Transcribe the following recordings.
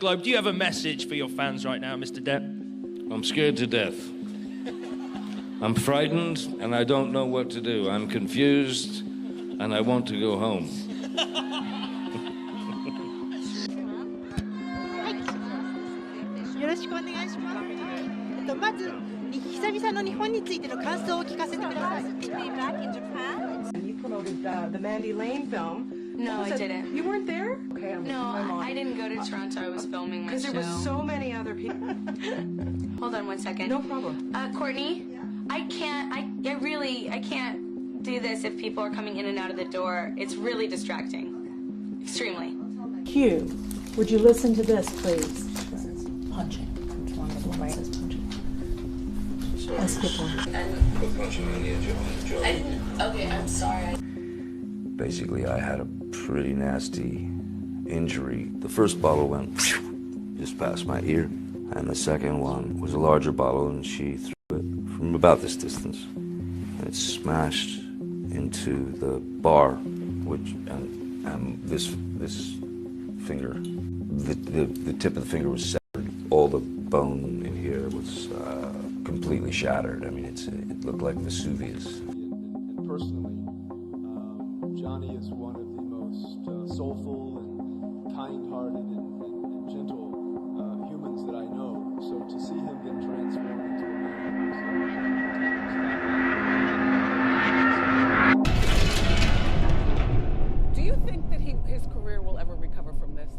Globe, do you have a message for your fans right now, Mr. Depp? I'm scared to death. I'm frightened, and I don't know what to do. I'm confused, and I want to go home. よろしくお願いします。まず久々の日本についての感想を聞かせてください。You promoted the Mandy Lane film. No, I didn't. You weren't there? Okay, No, I didn't go to Toronto. I was filming my show. Because there were so many other people. Hold on one second. No problem. Courtney, I can't do this if people are coming in and out of the door. It's really distracting. Extremely. Hugh, would you listen to this, please? Punching. It's one of the right is punching. Let's skip one. Okay, I'm sorry. Basically, I had a pretty nasty injury. The first bottle went just past my ear, and the second one was a larger bottle, and she threw it from about this distance. And it smashed into the bar, which and this finger, the tip of the finger was severed. All the bone in here was completely shattered. I mean, it looked like Vesuvius. Personally, Johnny is one of the most soulful and kind-hearted and gentle humans that I know. So to see him get transformed into a man. Do you think that his career will ever recover from this?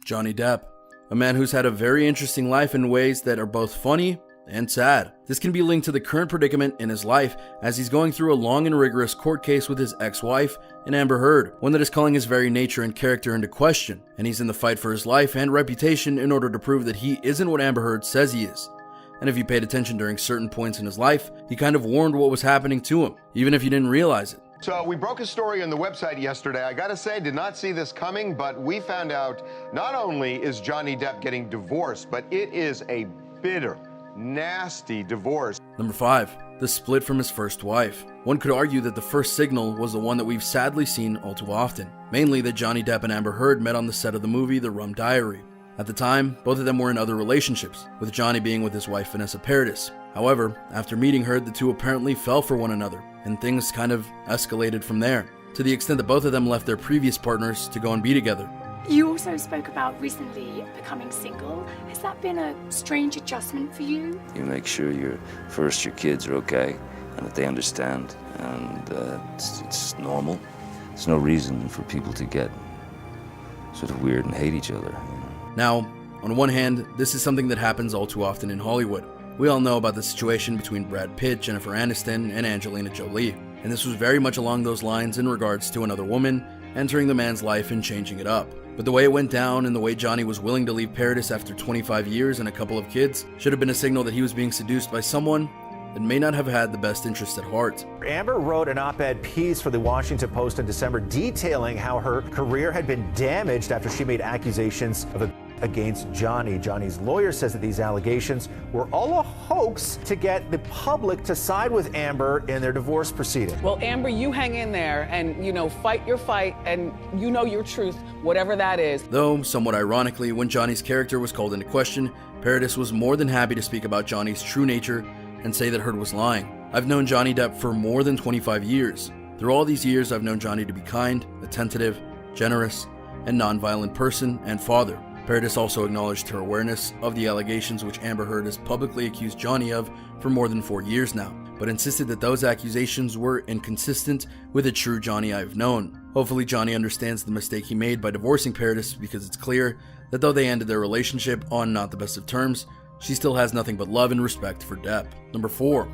Johnny Depp, a man who's had a very interesting life in ways that are both funny and sad. This can be linked to the current predicament in his life as he's going through a long and rigorous court case with his ex-wife and Amber Heard, one that is calling his very nature and character into question, and he's in the fight for his life and reputation in order to prove that he isn't what Amber Heard says he is. And if you paid attention during certain points in his life, he kind of warned what was happening to him, even if you didn't realize it. So we broke a story on the website yesterday. I gotta say, did not see this coming, but we found out not only is Johnny Depp getting divorced, but it is a bitter, nasty divorce. Number 5. The split from his first wife. One could argue that the first signal was the one that we've sadly seen all too often. Mainly that Johnny Depp and Amber Heard met on the set of the movie The Rum Diary. At the time, both of them were in other relationships, with Johnny being with his wife Vanessa Paradis. However, after meeting Heard, the two apparently fell for one another, and things kind of escalated from there, to the extent that both of them left their previous partners to go and be together. You also spoke about recently becoming single. Has that been a strange adjustment for you? You make sure your kids are okay, and that they understand, and it's normal. There's no reason for people to get sort of weird and hate each other. You know? Now, on one hand, this is something that happens all too often in Hollywood. We all know about the situation between Brad Pitt, Jennifer Aniston, and Angelina Jolie, and this was very much along those lines in regards to another woman entering the man's life and changing it up. But the way it went down and the way Johnny was willing to leave Paradis after 25 years and a couple of kids should have been a signal that he was being seduced by someone that may not have had the best interest at heart. Amber wrote an op-ed piece for the Washington Post in December detailing how her career had been damaged after she made accusations against Johnny. Johnny's lawyer says that these allegations were all a hoax to get the public to side with Amber in their divorce proceeding. Well, Amber, you hang in there and, fight your fight and you know your truth, whatever that is. Though, somewhat ironically, when Johnny's character was called into question, Paradis was more than happy to speak about Johnny's true nature and say that Heard was lying. I've known Johnny Depp for more than 25 years. Through all these years, I've known Johnny to be kind, attentive, generous, and non-violent person and father. Paradis also acknowledged her awareness of the allegations which Amber Heard has publicly accused Johnny of for more than 4 years now, but insisted that those accusations were inconsistent with the true Johnny I've known. Hopefully Johnny understands the mistake he made by divorcing Paradis, because it's clear that though they ended their relationship on not the best of terms, she still has nothing but love and respect for Depp. Number 4.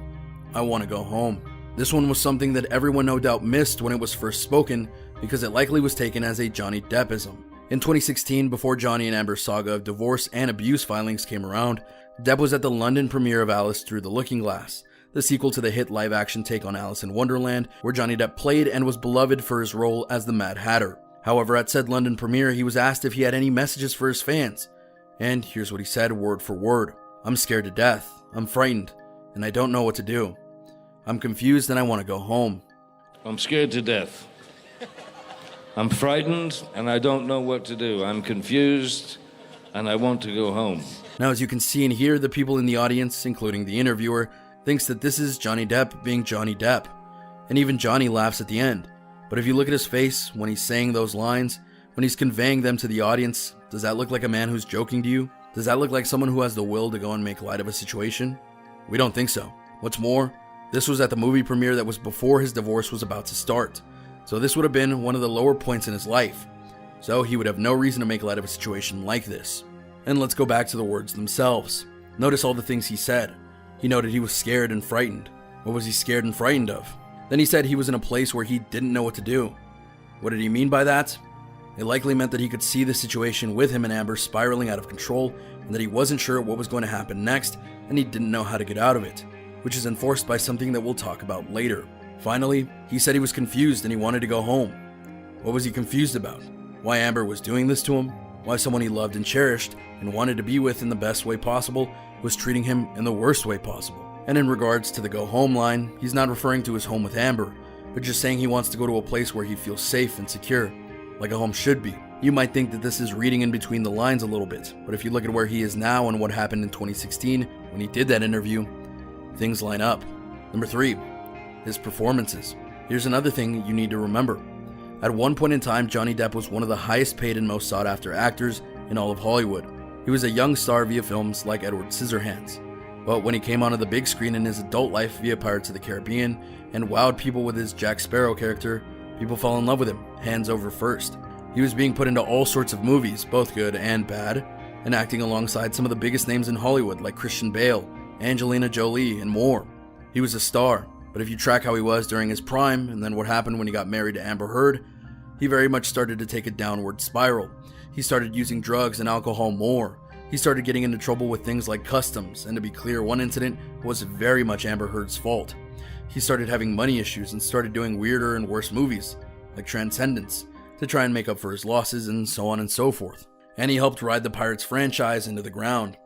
I want to go home. This one was something that everyone no doubt missed when it was first spoken, because it likely was taken as a Johnny Deppism. In 2016, before Johnny and Amber's saga of divorce and abuse filings came around, Depp was at the London premiere of Alice Through the Looking Glass, the sequel to the hit live-action take on Alice in Wonderland, where Johnny Depp played and was beloved for his role as the Mad Hatter. However, at said London premiere, he was asked if he had any messages for his fans, and here's what he said word for word. "I'm scared to death, I'm frightened, and I don't know what to do. I'm confused and I want to go home." I'm scared to death. I'm frightened and I don't know what to do. I'm confused and I want to go home. Now, as you can see and hear, the people in the audience, including the interviewer, thinks that this is Johnny Depp being Johnny Depp. And even Johnny laughs at the end. But if you look at his face when he's saying those lines, when he's conveying them to the audience, does that look like a man who's joking to you? Does that look like someone who has the will to go and make light of a situation? We don't think so. What's more, this was at the movie premiere that was before his divorce was about to start. So this would have been one of the lower points in his life. So he would have no reason to make light of a situation like this. And let's go back to the words themselves. Notice all the things he said. He noted he was scared and frightened. What was he scared and frightened of? Then he said he was in a place where he didn't know what to do. What did he mean by that? It likely meant that he could see the situation with him and Amber spiraling out of control, and that he wasn't sure what was going to happen next, and he didn't know how to get out of it, which is enforced by something that we'll talk about later. Finally, he said he was confused and he wanted to go home. What was he confused about? Why Amber was doing this to him? Why someone he loved and cherished and wanted to be with in the best way possible was treating him in the worst way possible? And in regards to the go home line, he's not referring to his home with Amber, but just saying he wants to go to a place where he feels safe and secure, like a home should be. You might think that this is reading in between the lines a little bit, but if you look at where he is now and what happened in 2016 when he did that interview, things line up. Number 3, his performances. Here's another thing you need to remember. At one point in time, Johnny Depp was one of the highest paid and most sought after actors in all of Hollywood. He was a young star via films like Edward Scissorhands. But when he came onto the big screen in his adult life via Pirates of the Caribbean and wowed people with his Jack Sparrow character, people fell in love with him, hands over first. He was being put into all sorts of movies, both good and bad, and acting alongside some of the biggest names in Hollywood like Christian Bale, Angelina Jolie, and more. He was a star, but if you track how he was during his prime and then what happened when he got married to Amber Heard, he very much started to take a downward spiral. He started using drugs and alcohol more. He started getting into trouble with things like customs, and to be clear, one incident was very much Amber Heard's fault. He started having money issues and started doing weirder and worse movies, like Transcendence, to try and make up for his losses and so on and so forth. And he helped ride the Pirates franchise into the ground.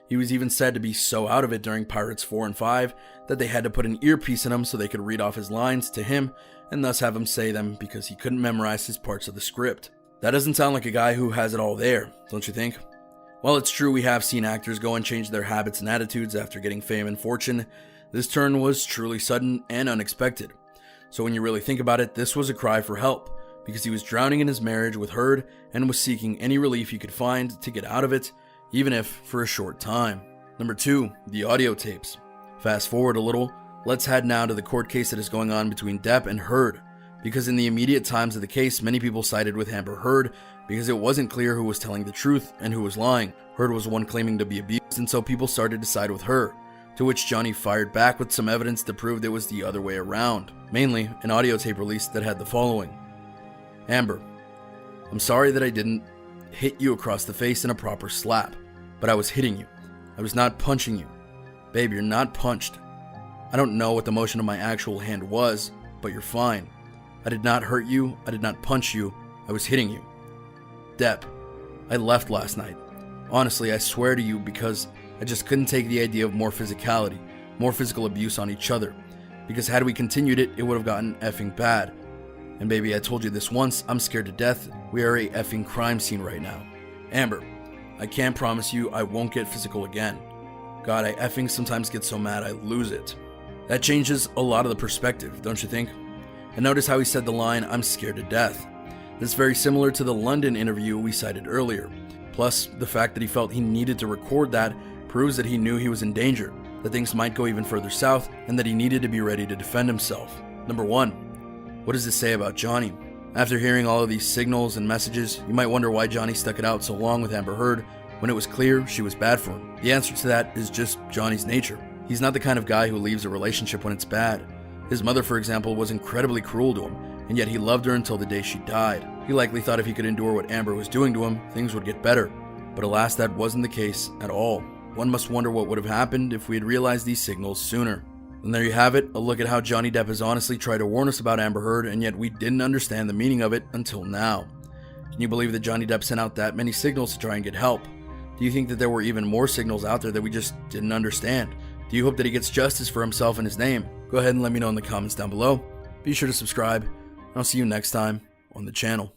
He was even said to be so out of it during Pirates 4 and 5 that they had to put an earpiece in him so they could read off his lines to him and thus have him say them because he couldn't memorize his parts of the script. That doesn't sound like a guy who has it all there, don't you think? While it's true we have seen actors go and change their habits and attitudes after getting fame and fortune, this turn was truly sudden and unexpected. So when you really think about it, this was a cry for help, because he was drowning in his marriage with Heard and was seeking any relief he could find to get out of it, even if for a short time. Number 2, the audio tapes. Fast forward a little, let's head now to the court case that is going on between Depp and Heard, because in the immediate times of the case, many people sided with Amber Heard because it wasn't clear who was telling the truth and who was lying. Heard was the one claiming to be abused, and so people started to side with her, to which Johnny fired back with some evidence that proved it was the other way around, mainly an audio tape release that had the following. Amber, I'm sorry that I didn't hit you across the face in a proper slap, but I was hitting you. I was not punching you. Babe, you're not punched. I don't know what the motion of my actual hand was, but you're fine. I did not hurt you. I did not punch you. I was hitting you. Depp, I left last night. Honestly, I swear to you, because I just couldn't take the idea of more physicality, more physical abuse on each other. Because had we continued it, it would have gotten effing bad. And baby, I told you this once, I'm scared to death. We are a effing crime scene right now. Amber, I can't promise you I won't get physical again. God, I effing sometimes get so mad I lose it. That changes a lot of the perspective, don't you think? And notice how he said the line, I'm scared to death. This is very similar to the London interview we cited earlier. Plus, the fact that he felt he needed to record that proves that he knew he was in danger, that things might go even further south, and that he needed to be ready to defend himself. Number 1, what does this say about Johnny? After hearing all of these signals and messages, you might wonder why Johnny stuck it out so long with Amber Heard when it was clear she was bad for him. The answer to that is just Johnny's nature. He's not the kind of guy who leaves a relationship when it's bad. His mother, for example, was incredibly cruel to him, and yet he loved her until the day she died. He likely thought if he could endure what Amber was doing to him, things would get better. But alas, that wasn't the case at all. One must wonder what would have happened if we had realized these signals sooner. And there you have it, a look at how Johnny Depp has honestly tried to warn us about Amber Heard, and yet we didn't understand the meaning of it until now. Can you believe that Johnny Depp sent out that many signals to try and get help? Do you think that there were even more signals out there that we just didn't understand? Do you hope that he gets justice for himself and his name? Go ahead and let me know in the comments down below. Be sure to subscribe, and I'll see you next time on the channel.